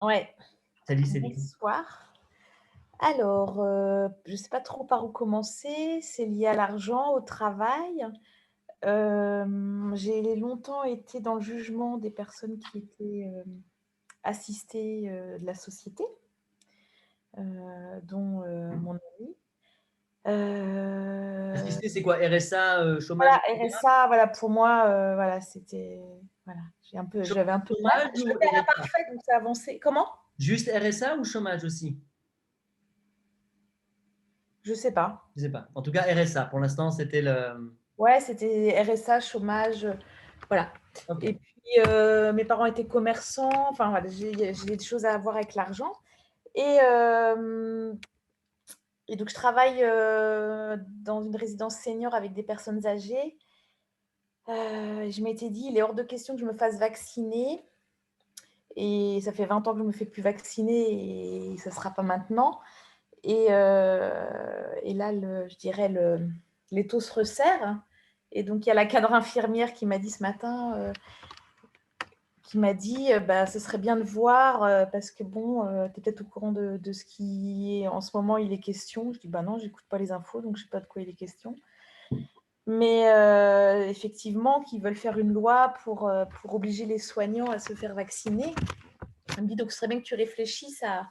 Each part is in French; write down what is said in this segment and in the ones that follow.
Ouais, Salut Céline. bonsoir. Alors, je ne sais pas trop par où commencer. C'est lié à l'argent, au travail. J'ai longtemps été dans le jugement des personnes qui étaient, assistées, de la société, dont, mon ami. Heu, Assister, c'est quoi? RSA, chômage, voilà, etc. RSA, voilà, pour moi, voilà, c'était voilà, j'avais un peu de mal. Chômage Je le ou fais à la RSA? parfaite, donc ça avançait. Comment? Juste RSA ou chômage aussi? Je sais pas. Je sais pas. En tout cas, RSA. Pour l'instant, c'était le. Ouais, c'était RSA, chômage, voilà. Et OK. puis, mes parents étaient commerçants, enfin voilà, j'ai des choses à voir avec l'argent et donc je travaille, dans une résidence senior avec des personnes âgées. Je m'étais dit: «Il est hors de question que je me fasse vacciner» et ça fait 20 ans que je me fais plus vacciner et ça sera pas maintenant et là, je dirais l'étau se resserre et donc il y a la cadre infirmière qui m'a dit ce matin, qui m'a dit, «Bah, ce serait bien de voir, parce que bon, tu es peut-être au courant de ce qui est en ce moment il est question». Je dis: «Bah, non, j'écoute pas les infos, donc je sais pas de quoi il est question». Mais effectivement, qu'ils veulent faire une loi pour obliger les soignants à se faire vacciner. Elle me dit: «Donc ce serait bien que tu réfléchisses à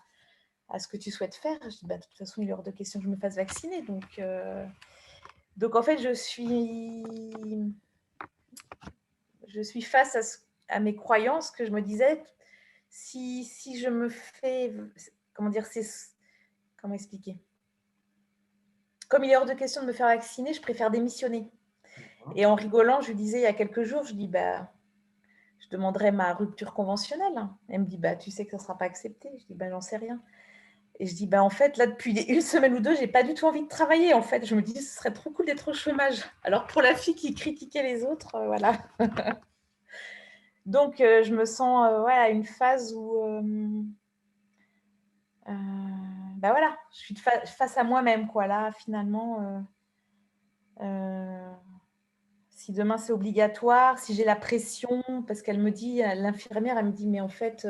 ce que tu souhaites faire». Je dis: «Bah, de toute façon, il est hors de question que je me fasse vacciner». Donc en fait, je suis face à mes croyances que je me disais: «Si je me fais comment dire? Comment expliquer? Comme il est hors de question de me faire vacciner, je préfère démissionner» D'accord. et en rigolant, je lui disais il y a quelques jours, je dis: «Bah, je demanderai ma rupture conventionnelle». Elle me dit: «Bah, tu sais que ça ne sera pas accepté». Je dis: «Bah, j'en sais rien» et je dis: «Bah, en fait, là, depuis une semaine ou 2, j'ai pas du tout envie de travailler, en fait». Je me dis: «Ce serait trop cool d'être au chômage». Alors pour la fille qui critiquait les autres, voilà. Donc je me sens, ouais, à une phase où, Heu, bah, voilà, je suis face à moi-même, quoi. Là, finalement, si demain c'est obligatoire, si j'ai la pression parce qu'elle me dit, l'infirmière, elle me dit: «Mais en fait, si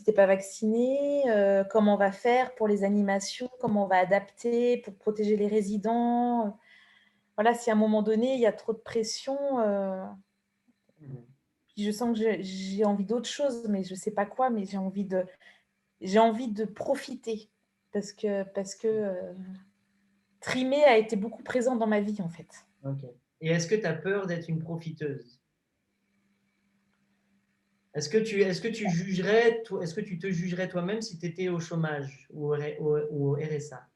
tu es pas vacciné, comment on va faire pour les animations? Comment on va adapter pour protéger les résidents?» Voilà, si à un moment donné, il y a trop de pression, Mmh. puis je sens que j'ai envie d'autre chose, mais je sais pas quoi, mais j'ai envie de profiter parce que, trimer a été beaucoup présent dans ma vie, en fait. OK. Et est-ce que tu as peur d'être une profiteuse? Est-ce que tu te jugerais toi-même si tu étais au chômage ou au RSA?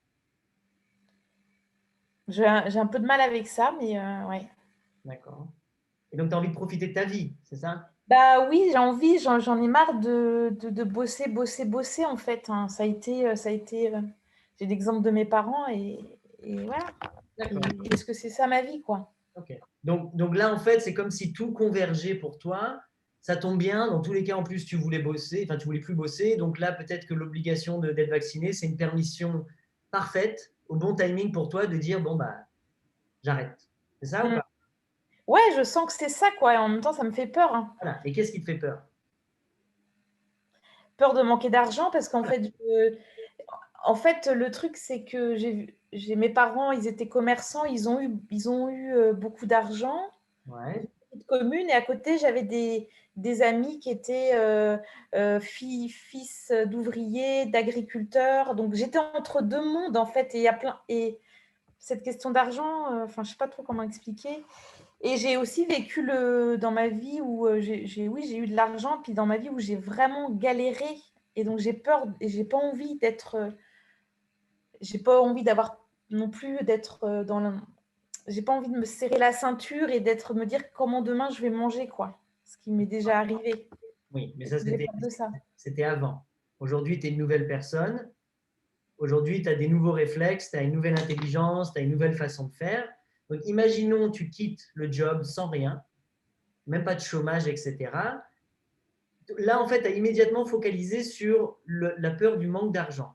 J'ai un peu de mal avec ça, mais ouais. D'accord. Et donc tu as envie de profiter de ta vie, c'est ça? Bah, oui, j'ai envie, j'en ai marre de bosser, bosser, bosser, en fait, hein. J'ai l'exemple de mes parents et voilà. Et D'accord. est-ce que c'est ça ma vie, quoi? OK. Donc là, en fait, c'est comme si tout convergeait pour toi. Ça tombe bien. Dans tous les cas, en plus, tu voulais bosser, enfin, tu voulais plus bosser. Donc là, peut-être que l'obligation d'être vacciné, c'est une permission parfaite, au bon timing pour toi de dire, bon, bah, j'arrête. C'est ça ou Mmh. pas? Ouais, je sens que c'est ça, quoi et en même temps, ça me fait peur, hein. Voilà. Et qu'est-ce qui te fait peur? Peur de manquer d'argent parce qu'en Voilà. fait, le truc, c'est que j'ai mes parents, ils étaient commerçants, ils ont eu, beaucoup d'argent. Ouais. Petite commune et à côté, j'avais des amis qui étaient, fils d'ouvriers, d'agriculteurs, donc j'étais entre 2 mondes, en fait et il y a plein et cette question d'argent, enfin, je sais pas trop comment expliquer et j'ai aussi vécu dans ma vie où, j'ai eu de l'argent, puis dans ma vie où j'ai vraiment galéré et donc j'ai peur et j'ai pas envie d'avoir non plus d'être, dans le j'ai pas envie de me serrer la ceinture et me dire comment demain je vais manger, quoi. Ce qui m'est déjà arrivé. Oui, mais Et ça, j'ai peur de ça. c'était avant. Aujourd'hui, tu es une nouvelle personne. Aujourd'hui, tu as des nouveaux réflexes, tu as une nouvelle intelligence, tu as une nouvelle façon de faire. Donc, imaginons, tu quittes le job sans rien, même pas de chômage, etc. Là, en fait, tu as immédiatement focalisé sur la peur du manque d'argent.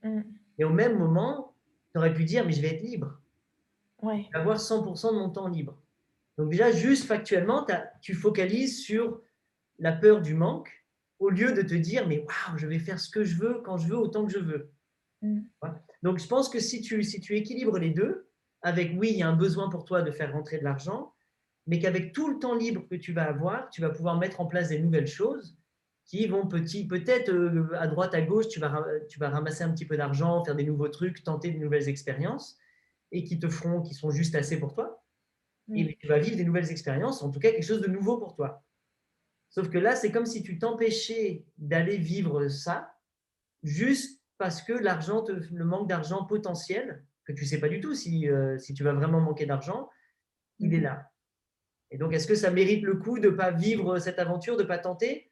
Mmh. Et au même moment, tu aurais pu dire, mais je vais être libre, Ouais. je vais avoir 100% de mon temps libre. Donc déjà, juste factuellement, tu focalises sur la peur du manque. au lieu de te dire, mais waouh, je vais faire ce que je veux, quand je veux, autant que je veux. Donc, je pense que si tu équilibres les deux, avec oui, il y a un besoin pour toi de faire rentrer de l'argent, mais qu'avec tout le temps libre que tu vas avoir, tu vas pouvoir mettre en place des nouvelles choses qui vont peut-être à droite, à gauche, tu vas ramasser un petit peu d'argent, faire des nouveaux trucs, tenter de nouvelles expériences et qui sont juste assez pour toi. Et tu vas vivre des nouvelles expériences, en tout cas quelque chose de nouveau pour toi. Sauf que là, c'est comme si tu t'empêchais d'aller vivre ça juste parce que le manque d'argent potentiel, que tu ne sais pas du tout si tu vas vraiment manquer d'argent, il est là. Et donc, est-ce que ça mérite le coup de ne pas vivre cette aventure, de ne pas tenter?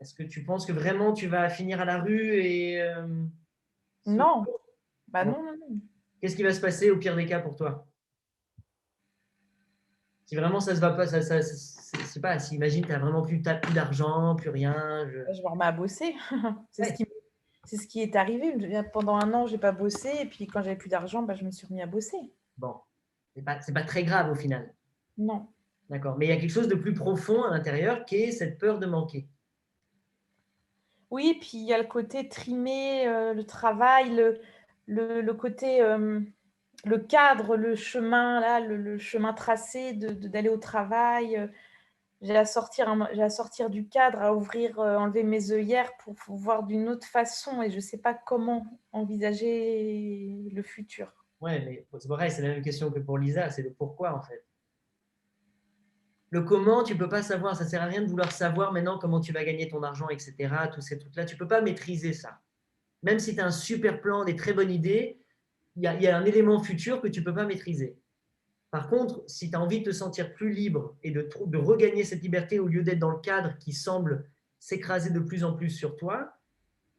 Est-ce que tu penses que vraiment tu vas finir à la rue et Non, bah bon. non, non, non. Qu'est-ce qui va se passer au pire des cas pour toi? Si vraiment ça se va pas, je sais pas, si imagine tu n'as vraiment plus d'argent, plus rien. Bah, je me remets à bosser. C'est ce Ouais, qui c'est ce qui est arrivé. Pendant un an, j'ai pas bossé et puis quand j'avais plus d'argent, bah, je me suis remis à bosser. bon, c'est pas très grave au final. Non. D'accord. Mais il y a quelque chose de plus profond à l'intérieur qui est cette peur de manquer. Oui, puis il y a le côté trimer, le travail, le côté, le cadre, le chemin là, le chemin tracé d'aller au travail, j'ai à sortir du cadre, à ouvrir, enlever mes œillères pour voir d'une autre façon et je sais pas comment envisager le futur. Ouais, mais c'est pareil, c'est la même question que pour Lisa, c'est le pourquoi en fait. Le comment, tu peux pas savoir, ça sert à rien de vouloir savoir maintenant comment tu vas gagner ton argent, etc. Tous ces trucs-là, tu peux pas maîtriser ça. Même si tu as un super plan, des très bonnes idées, il y a un élément futur que tu peux pas maîtriser. Par contre, si tu as envie de te sentir plus libre et de regagner cette liberté au lieu d'être dans le cadre qui semble s'écraser de plus en plus sur toi,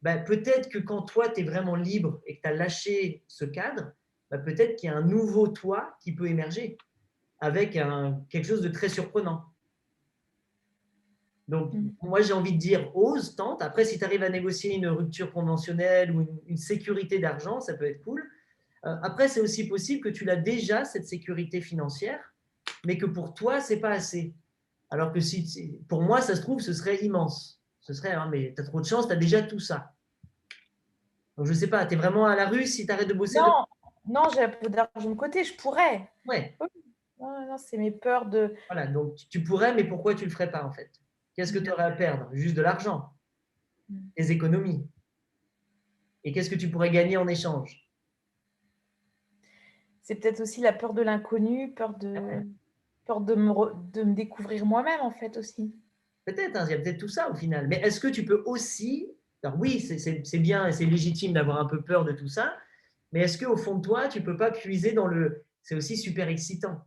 bah, peut-être que quand toi, tu es vraiment libre et que tu as lâché ce cadre, bah, peut-être qu'il y a un nouveau toi qui peut émerger avec quelque chose de très surprenant. Donc, Mmh. moi, j'ai envie de dire, ose, tente. Après, si tu arrives à négocier une rupture conventionnelle ou une sécurité d'argent, ça peut être cool. Après, c'est aussi possible que tu l'as déjà, cette sécurité financière, mais que pour toi, c'est pas assez. Alors que pour moi, ça se trouve, ce serait immense. Ce serait, hein, mais tu as trop de chance, tu as déjà tout ça. Donc, je sais pas, tu es vraiment à la rue si tu arrêtes de bosser. Non, non, j'ai un peu d'argent de côté, je pourrais. Ouais, Oui, non, non, c'est mes peurs de voilà. Donc, tu pourrais, mais pourquoi tu le ferais pas, en fait? Qu'est-ce que tu aurais à perdre? Juste de l'argent, mmh. des économies. Et qu'est-ce que tu pourrais gagner en échange? C'est peut-être aussi la peur de l'inconnu, peur de me découvrir moi-même, en fait, aussi. Peut-être, hein, il y a peut-être tout ça au final. Mais est-ce que tu peux aussi, alors oui, c'est bien et c'est légitime d'avoir un peu peur de tout ça, mais est-ce qu'au fond de toi, tu ne peux pas puiser dans c'est aussi super excitant.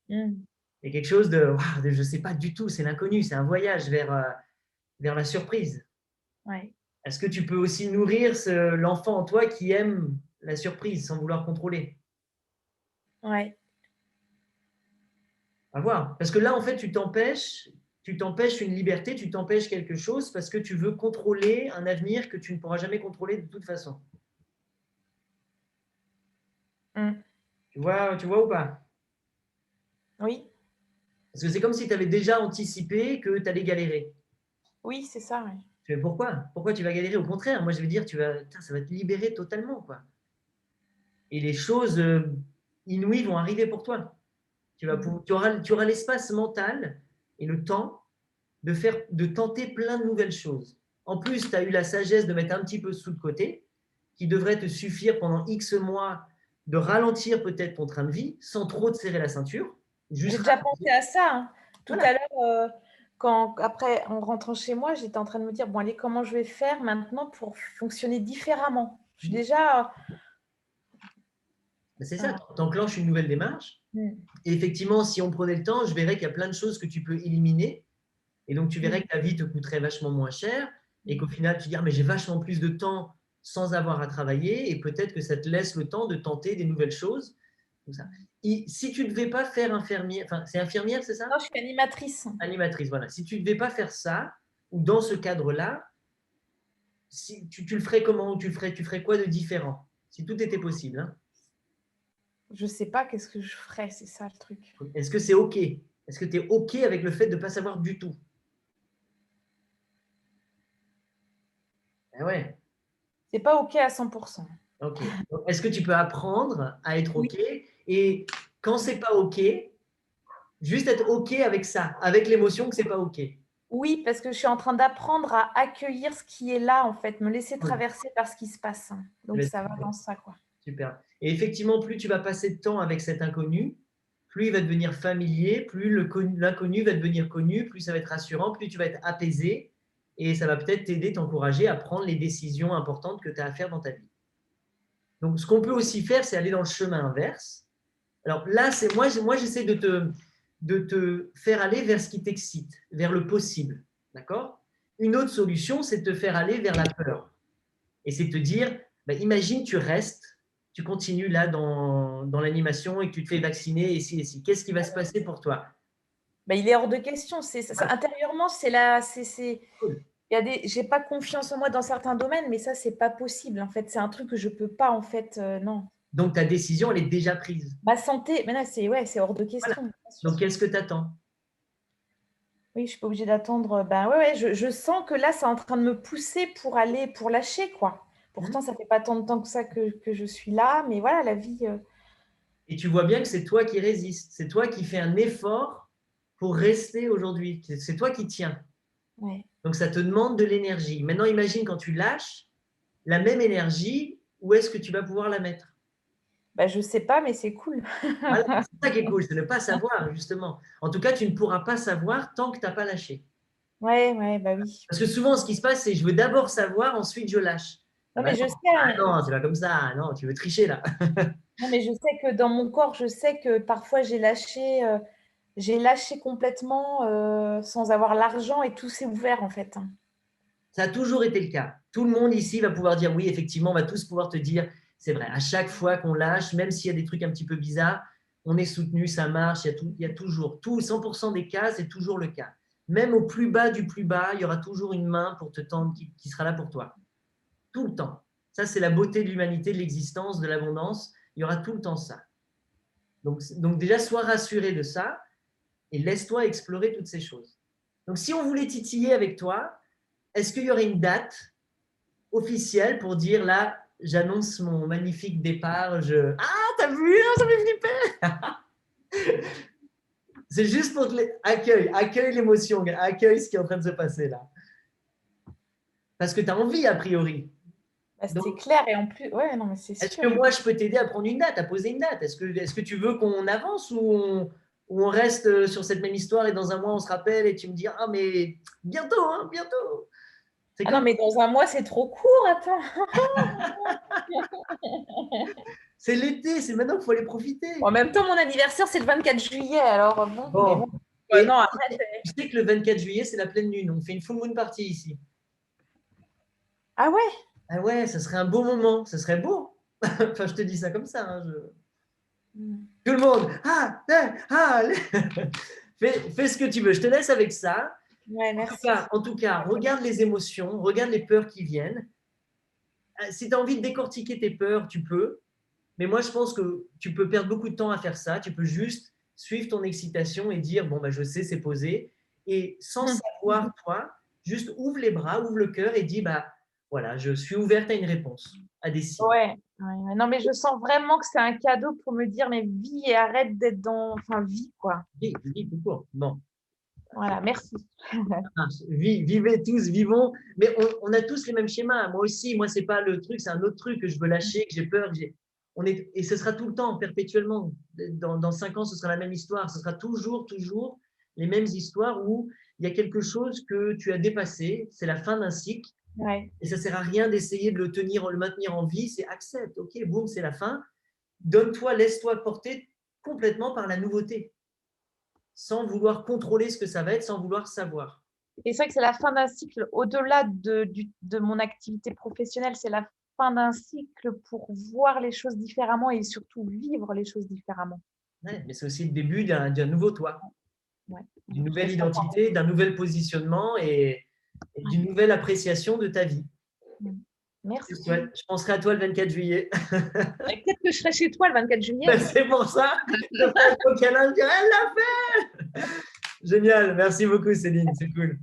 Mmh. Il y a quelque chose de, waouh, je ne sais pas du tout, c'est l'inconnu, c'est un voyage vers la surprise. Ouais, Est-ce que tu peux aussi nourrir l'enfant en toi qui aime la surprise sans vouloir contrôler? ouais. À voir. Parce que là, en fait, tu t'empêches une liberté, tu t'empêches quelque chose parce que tu veux contrôler un avenir que tu ne pourras jamais contrôler de toute façon. Mmh. Tu vois ou pas? Oui, Parce que c'est comme si tu avais déjà anticipé que tu allais galérer. oui, c'est ça, ouais. Tu fais pourquoi? Pourquoi tu vas galérer? Au contraire, moi je vais dire, ça va te libérer totalement, quoi. Et les choses inouïes vont arriver pour toi. Mmh. Tu auras l'espace mental et le temps de tenter plein de nouvelles choses. En plus, tu as eu la sagesse de mettre un petit peu sous de côté, qui devrait te suffire pendant X mois de ralentir peut-être ton train de vie sans trop te serrer la ceinture. J'ai Juste déjà pensé à ça, hein. Tout voilà. à l'heure, quand après, en rentrant chez moi, j'étais en train de me dire: «Bon allez, comment je vais faire maintenant pour fonctionner différemment?» Je suis déjà, C'est ça, voilà. tu enclenches une nouvelle démarche. Mmh. Et effectivement, si on prenait le temps, je verrais qu'il y a plein de choses que tu peux éliminer. Et donc, tu verrais Mmh. que ta vie te coûterait vachement moins cher et qu'au Mmh. final, tu dis, ah, mais j'ai vachement plus de temps sans avoir à travailler et peut-être que ça te laisse le temps de tenter des nouvelles choses. Comme ça. Et si tu ne devais pas faire infirmière, enfin, c'est infirmière, c'est ça? Non, je suis animatrice. Animatrice, voilà. Si tu ne devais pas faire ça, ou dans ce cadre-là, si, tu le ferais comment? Tu ferais quoi de différent? Si tout était possible, hein. Je sais pas qu'est-ce que je ferais, c'est ça le truc. Est-ce que c'est OK? Est-ce que tu es OK avec le fait de ne pas savoir du tout? Ah ouais, C'est pas OK à 100%. ok. Donc, est-ce que tu peux apprendre à être Oui. ok? Et quand c'est pas ok, juste être ok avec ça, avec l'émotion que c'est pas ok. Oui, parce que je suis en train d'apprendre à accueillir ce qui est là, en fait, me laisser Cool. traverser par ce qui se passe. Eh Donc ben, ça va super. dans ça, quoi. Super. Et effectivement, plus tu vas passer de temps avec cet inconnu, plus il va devenir familier, plus l'inconnu va devenir connu, plus ça va être rassurant, plus tu vas être apaisé et ça va peut-être t'aider, t'encourager à prendre les décisions importantes que tu as à faire dans ta vie. Donc, ce qu'on peut aussi faire, c'est aller dans le chemin inverse. Alors là, c'est moi j'essaie de te faire aller vers ce qui t'excite, vers le possible. D'accord? Une autre solution, c'est de te faire aller vers la peur. Et c'est de te dire, bah, imagine, tu restes, tu continues là dans l'animation et que tu te fais vacciner et si. Qu'est-ce qui va se passer pour toi? Bah, il est hors de question. Intérieurement, Cool. il y a j'ai pas confiance en moi dans certains domaines, mais ça, c'est pas possible, en fait. C'est un truc que je peux pas, en fait, non. Donc ta décision, elle est déjà prise. Ma santé, mais là, ouais, c'est hors de Voilà. question, bien sûr. Donc qu'est-ce que tu attends? Oui, je suis pas obligée d'attendre, ouais, ouais, je sens que là, c'est en train de me pousser pour lâcher, quoi. Pourtant, ça fait pas tant de temps que ça que je suis là, mais voilà, la vie, Et tu vois bien que c'est toi qui résistes, c'est toi qui fais un effort pour rester aujourd'hui, c'est toi qui tiens. ouais. Donc ça te demande de l'énergie. Maintenant, imagine quand tu lâches la même énergie, où est-ce que tu vas pouvoir la mettre? Bah, je sais pas, mais c'est cool. Voilà, c'est ça qui est cool, c'est ne pas savoir, justement. En tout cas, tu ne pourras pas savoir tant que tu n'as pas lâché. Ouais, ouais, bah, oui. Parce que souvent, ce qui se passe, c'est je veux d'abord savoir, ensuite je lâche. Ah Non, bah mais je non, sais, ah non, c'est pas comme ça. Non, tu veux tricher là. non, mais je sais que dans mon corps, je sais que parfois j'ai lâché complètement, sans avoir l'argent et tout s'est ouvert, en fait, hein. Ça a toujours été le cas. Tout le monde ici va pouvoir dire oui, effectivement, on va tous pouvoir te dire, c'est vrai, à chaque fois qu'on lâche, même s'il y a des trucs un petit peu bizarres, on est soutenu, ça marche, il y a toujours, 100% des cas, c'est toujours le cas. Même au plus bas du plus bas, il y aura toujours une main pour te tendre qui sera là pour toi. Tout le temps. Ça, c'est la beauté de l'humanité, de l'existence, de l'abondance. Il y aura tout le temps ça. Donc déjà, sois rassuré de ça et laisse-toi explorer toutes ces choses. Donc si on voulait titiller avec toi, est-ce qu'il y aurait une date officielle pour dire là, j'annonce mon magnifique départ, Ah, t'as vu, ça fait flipper. C'est juste pour te accueille l'émotion, accueille ce qui est en train de se passer là. Parce que tu as envie a priori. Bah, c'est Donc, clair et en plus ouais, non, mais c'est est-ce sûr. que moi, je peux t'aider à prendre une date, à poser une date? Est-ce que tu veux qu'on avance ou on reste sur cette même histoire et dans un mois, on se rappelle et tu me dis, ah, mais bientôt, hein, bientôt. C'est Ah non, comme mais dans un mois, c'est trop court, attends. c'est l'été, c'est maintenant qu'il faut aller profiter. En même temps, mon anniversaire, c'est le 24 juillet, alors bon, mais Bon. bon. Et Non, arrête. tu sais que le 24 juillet, c'est la pleine lune. On fait une full moon party ici. Ah ouais? Ah ouais, ça serait un beau moment. Ça serait beau. Enfin, je te dis ça comme ça, hein, Mmh. tout le monde, allez. Fais ce que tu veux. Je te laisse avec ça. Ouais, En tout merci. cas, en tout cas, regarde les émotions, regarde les peurs qui viennent. Si tu as envie de décortiquer tes peurs, tu peux. Mais moi, je pense que tu peux perdre beaucoup de temps à faire ça. Tu peux juste suivre ton excitation et dire, bon, bah, je sais, c'est posé. Et sans savoir, toi, juste ouvre les bras, ouvre le cœur et dis, bah, voilà, je suis ouverte à une réponse, à des signes. Ouais, ouais, ouais. Non, mais je sens vraiment que c'est un cadeau pour me dire: «Mais vis et arrête d'être dans» enfin, vis, quoi. Vis tout court. Bon, Voilà, merci. vivez tous, vivons. Mais on a tous les mêmes schémas. Moi aussi, moi, c'est pas le truc, c'est un autre truc que je veux lâcher, que j'ai peur. Et ce sera tout le temps, perpétuellement. Dans 5 ans, ce sera la même histoire. Ce sera toujours les mêmes histoires où il y a quelque chose que tu as dépassé. C'est la fin d'un cycle. Ouais. Et ça ne sert à rien d'essayer de le maintenir en vie. C'est accepte. OK, boum, c'est la fin. Donne-toi, laisse-toi porter complètement par la nouveauté, sans vouloir contrôler ce que ça va être, sans vouloir savoir. Et c'est vrai que c'est la fin d'un cycle. Au-delà de mon activité professionnelle, c'est la fin d'un cycle pour voir les choses différemment et surtout vivre les choses différemment. Ouais, mais c'est aussi le début d'un nouveau toi, Ouais. d'une Je nouvelle laisse pas parler. identité, d'un nouvel positionnement et d'une nouvelle appréciation de ta vie. Merci. Je penserai à toi le 24 juillet. Et peut-être que je serai chez toi le 24 juillet. Ben, c'est pour ça. Je ferai un gros câlin, je dirai, elle l'a fait. Génial. Merci beaucoup, Céline. C'est cool.